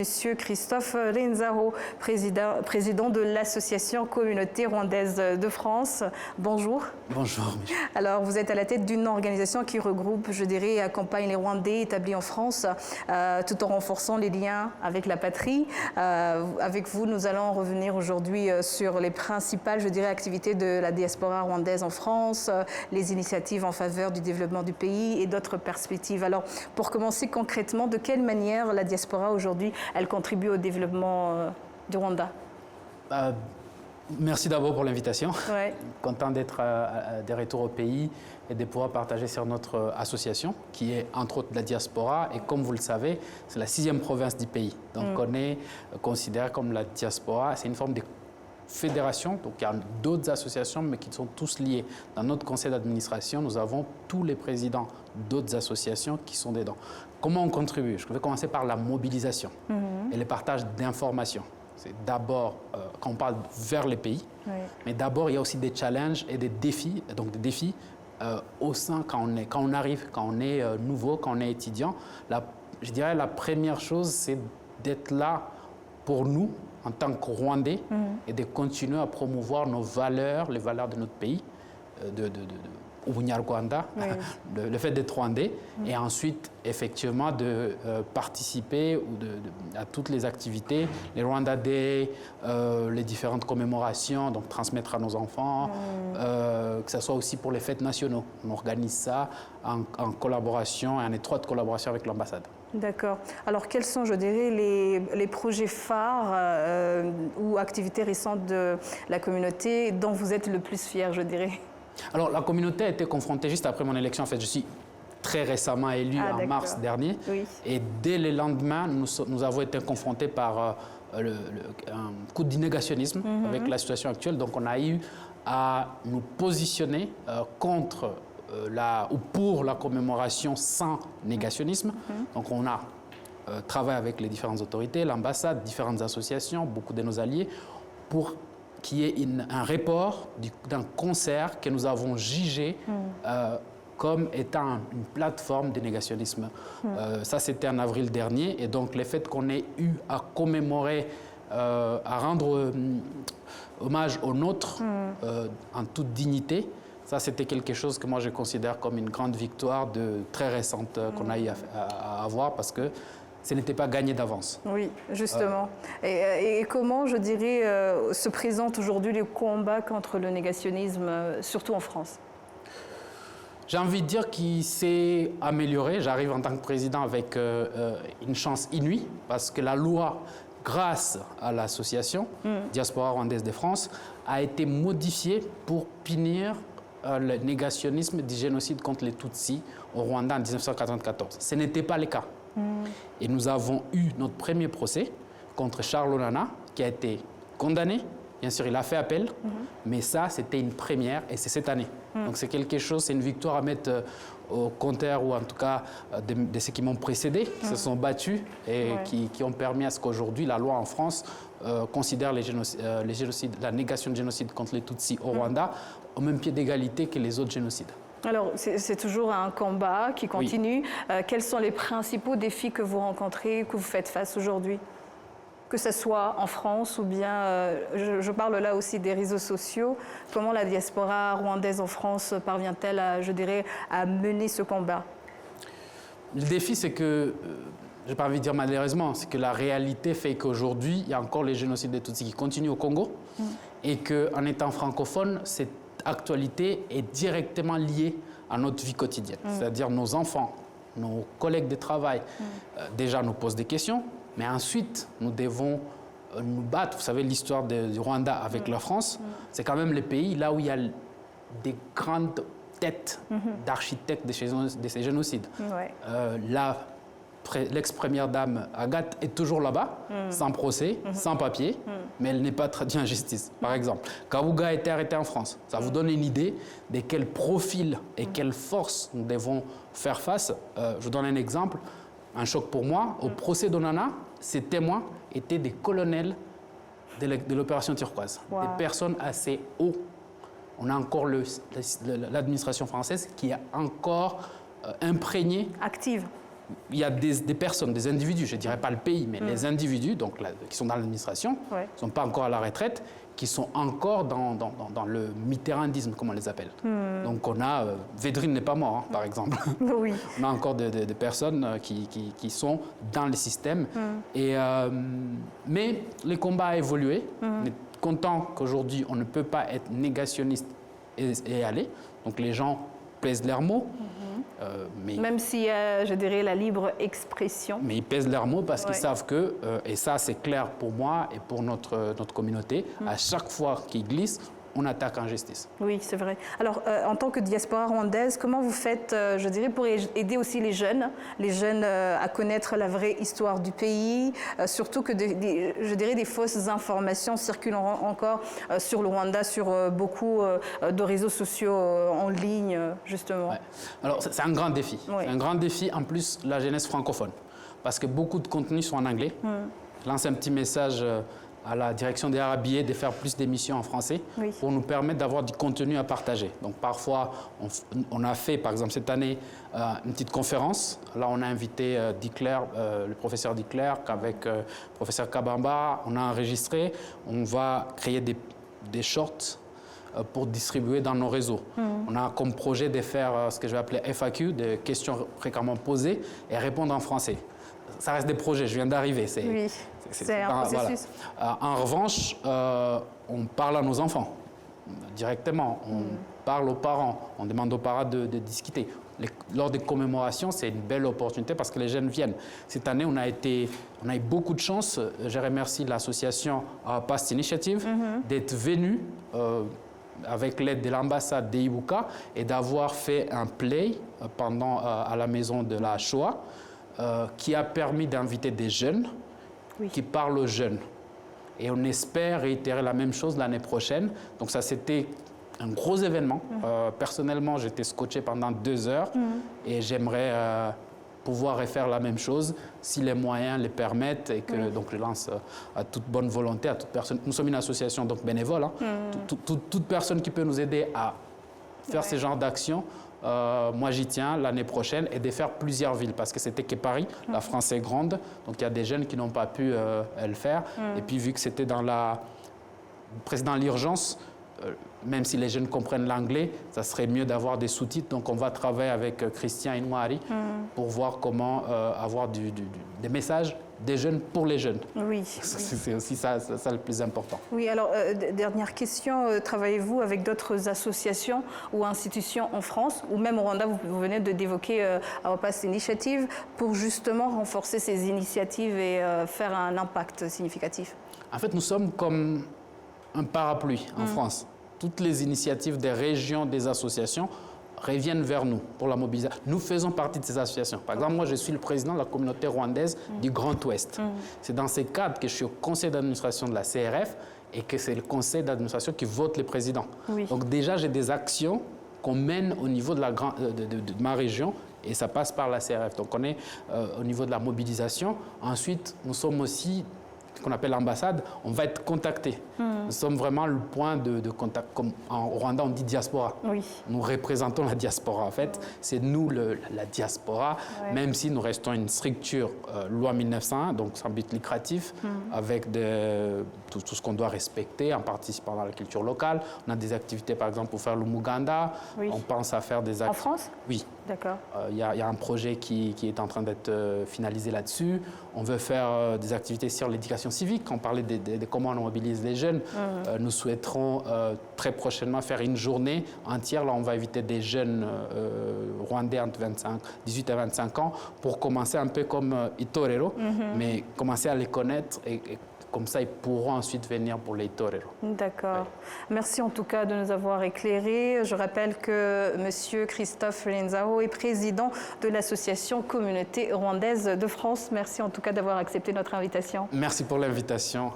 Monsieur Christophe Renzaro, président de l'Association Communauté Rwandaise de France. Bonjour. Bonjour. Alors, vous êtes à la tête d'une organisation qui regroupe, je dirais, et accompagne les Rwandais établis en France, tout en renforçant les liens avec la patrie. Avec vous, nous allons revenir aujourd'hui sur les principales, je dirais, activités de la diaspora rwandaise en France, les initiatives en faveur du développement du pays et d'autres perspectives. Alors, pour commencer concrètement, de quelle manière la diaspora aujourd'hui elle contribue au développement du Rwanda? Merci d'abord pour l'invitation. Ouais. Content d'être de retour au pays et de pouvoir partager sur notre association qui est entre autres de la diaspora. Et comme vous le savez, c'est la 6e province du pays. Donc on est considéré comme la diaspora. C'est une forme de fédération. Donc il y a d'autres associations mais qui sont tous liées. Dans notre conseil d'administration, nous avons tous les présidents d'autres associations qui sont dedans. Comment on contribue? Je vais commencer par la mobilisation et le partage d'informations. C'est d'abord, quand on parle vers les pays, mais d'abord, il y a aussi des challenges et des défis. Donc, des défis au sein, quand on arrive, quand on est nouveau, quand on est étudiant. Je dirais la première chose, c'est d'être là pour nous, en tant que Rwandais, et de continuer à promouvoir nos valeurs, les valeurs de notre pays, Rwanda, le fait d'être rwandais, et ensuite, effectivement, de participer à toutes les activités, les Rwanda Day, les différentes commémorations, donc transmettre à nos enfants, que ce soit aussi pour les fêtes nationaux. On organise ça en collaboration, en étroite collaboration avec l'ambassade. D'accord. Alors, quels sont, je dirais, les projets phares ou activités récentes de la communauté dont vous êtes le plus fier, je dirais? Alors, la communauté a été confrontée juste après mon élection. En fait, je suis très récemment élu en mars dernier. Oui. Et dès le lendemain, nous avons été confrontés par un coup de négationnisme avec la situation actuelle. Donc, on a eu à nous positionner contre ou pour la commémoration sans négationnisme. Donc, on a travaillé avec les différentes autorités, l'ambassade, différentes associations, beaucoup de nos alliés, pour qui est un report d'un concert que nous avons jugé comme étant une plateforme de négationnisme. Ça, c'était en avril dernier. Et donc, le fait qu'on ait eu à commémorer, à rendre hommage aux nôtres en toute dignité, ça, c'était quelque chose que moi, je considère comme une grande victoire très récente qu'on a eu à avoir, parce que ce n'était pas gagné d'avance. Oui, justement. Et comment, je dirais, se présente aujourd'hui le combat contre le négationnisme, surtout en France? J'ai envie de dire qu'il s'est amélioré. J'arrive en tant que président avec une chance inouïe, parce que la loi, grâce à l'association Diaspora Rwandaise de France, a été modifiée pour punir le négationnisme du génocide contre les Tutsis au Rwanda en 1994. Ce n'était pas le cas. Et nous avons eu notre premier procès contre Charles Onana, qui a été condamné. Bien sûr, il a fait appel, mais ça, c'était une première et c'est cette année. Donc, c'est quelque chose, c'est une victoire à mettre au compteur, ou en tout cas de ceux qui m'ont précédé, qui se sont battus et qui ont permis à ce qu'aujourd'hui, la loi en France considère les génocides, la négation de génocide contre les Tutsis au Rwanda au même pied d'égalité que les autres génocides. Alors, c'est toujours un combat qui continue. Quels sont les principaux défis que vous rencontrez, que vous faites face aujourd'hui? Que ce soit en France ou bien, je parle là aussi des réseaux sociaux. Comment la diaspora rwandaise en France parvient-elle, je dirais, à mener ce combat? Le défi, c'est que, je n'ai pas envie de dire malheureusement, c'est que la réalité fait qu'aujourd'hui, il y a encore les génocides des Tutsis qui continuent au Congo, et qu'en étant francophone, cette actualité est directement liée à notre vie quotidienne. C'est-à-dire nos enfants, nos collègues de travail, déjà nous posent des questions, mais ensuite nous devons nous battre. Vous savez, l'histoire du Rwanda avec la France, c'est quand même le pays là où il y a des grandes têtes d'architectes de ces génocides. L'ex-première dame Agathe est toujours là-bas, sans procès, sans papier, mais elle n'est pas traduite en justice, par exemple. Kabuga a été arrêté en France. Ça vous donne une idée de quel profil et quelle force nous devons faire face. Je vous donne un exemple, un choc pour moi. Au procès d'Onana, ces témoins étaient des colonels de l'opération turquoise, des personnes assez hauts. On a encore l'administration française qui est encore imprégnée. Active. il y a des personnes, des individus, je ne dirais pas le pays, mais les individus donc, qui sont dans l'administration, qui ne sont pas encore à la retraite, qui sont encore dans le mitterrandisme, comme on les appelle. Donc on a, Védrine n'est pas mort, hein, par exemple. Oui. On a encore des personnes qui sont dans le système. Mais les combats ont évolué. On est content qu'aujourd'hui, on ne peut pas être négationniste et aller. Donc les gens pèsent leurs mots. Même s'il y a, je dirais, la libre expression. Mais ils pèsent leurs mots parce qu'ils savent que, et ça c'est clair pour moi et pour notre communauté, à chaque fois qu'ils glissent, on attaque en justice. Oui, c'est vrai. Alors, en tant que diaspora rwandaise, comment vous faites, je dirais, pour aider aussi les jeunes à connaître la vraie histoire du pays, surtout que, je dirais, des fausses informations circulent encore sur le Rwanda, sur beaucoup de réseaux sociaux en ligne, justement. Ouais. Alors, c'est un grand défi. Oui. C'est un grand défi, en plus, la jeunesse francophone. Parce que beaucoup de contenus sont en anglais. Je lance un petit message à la direction des RABA de faire plus d'émissions en français pour nous permettre d'avoir du contenu à partager. Donc parfois, on a fait, par exemple cette année, une petite conférence. Là, on a invité le professeur Diclerc avec le professeur Kabamba. On a enregistré. On va créer des shorts pour distribuer dans nos réseaux. On a comme projet de faire ce que je vais appeler FAQ, des questions fréquemment posées, et répondre en français. Ça reste des projets, je viens d'arriver. C'est un processus. Voilà. En revanche, on parle à nos enfants directement, on parle aux parents, on demande aux parents de discuter. Lors des commémorations, c'est une belle opportunité parce que les jeunes viennent. Cette année, on a eu beaucoup de chance. Je remercie l'association Past Initiative d'être venue avec l'aide de l'ambassade d'Ibuka et d'avoir fait un play à la maison de la Shoah qui a permis d'inviter des jeunes qui parlent aux jeunes. Et on espère réitérer la même chose l'année prochaine. Donc ça, c'était un gros événement. Personnellement, j'étais scotché pendant 2 heures et j'aimerais pouvoir refaire la même chose si les moyens le permettent et que donc je lance à toute bonne volonté, à toute personne. Nous sommes une association donc bénévole. Hein. Toute personne qui peut nous aider à faire ce genre d'actions, moi j'y tiens l'année prochaine et de faire plusieurs villes parce que c'était que Paris, la France est grande, donc il y a des jeunes qui n'ont pas pu le faire. Et puis vu que c'était dans l'urgence, même si les jeunes comprennent l'anglais, ça serait mieux d'avoir des sous-titres. Donc on va travailler avec Christian Inouari pour voir comment avoir des messages des jeunes pour les jeunes. Oui. C'est aussi ça le plus important. Oui, alors dernière question, travaillez-vous avec d'autres associations ou institutions en France ou même au Rwanda, vous venez d'évoquer Past Initiative pour justement renforcer ces initiatives et faire un impact significatif? En fait, nous sommes comme un parapluie en France. Toutes les initiatives des régions, des associations reviennent vers nous pour la mobilisation. Nous faisons partie de ces associations. Par exemple, moi, je suis le président de la communauté rwandaise du Grand Ouest. C'est dans ces cadres que je suis au conseil d'administration de la CRF et que c'est le conseil d'administration qui vote les présidents. Donc déjà, j'ai des actions qu'on mène au niveau de ma région et ça passe par la CRF. Donc on est au niveau de la mobilisation. Ensuite, nous sommes aussi ce qu'on appelle l'ambassade, on va être contacté. Nous sommes vraiment le point de contact. Comme en Rwanda, on dit diaspora. Nous représentons la diaspora. En fait, c'est nous la diaspora, même si nous restons une structure loi 1901, donc sans but lucratif, avec tout ce qu'on doit respecter en participant à la culture locale. On a des activités, par exemple, pour faire le Muganda. On pense à faire des activités. En France? Oui. D'accord. Il y a un projet qui est en train d'être finalisé là-dessus. On veut faire des activités sur l'éducation civique. On parlait de comment on mobilise les jeunes. Nous souhaiterons très prochainement faire une journée entière. Là, on va inviter des jeunes rwandais entre 18 et 25 ans pour commencer un peu comme Itorero, mais commencer à les connaître et comme ça, ils pourront ensuite venir pour les toreros. D'accord. Merci en tout cas de nous avoir éclairés. Je rappelle que M. Christophe Lenzao est président de l'association Communauté rwandaise de France. Merci en tout cas d'avoir accepté notre invitation. Merci pour l'invitation.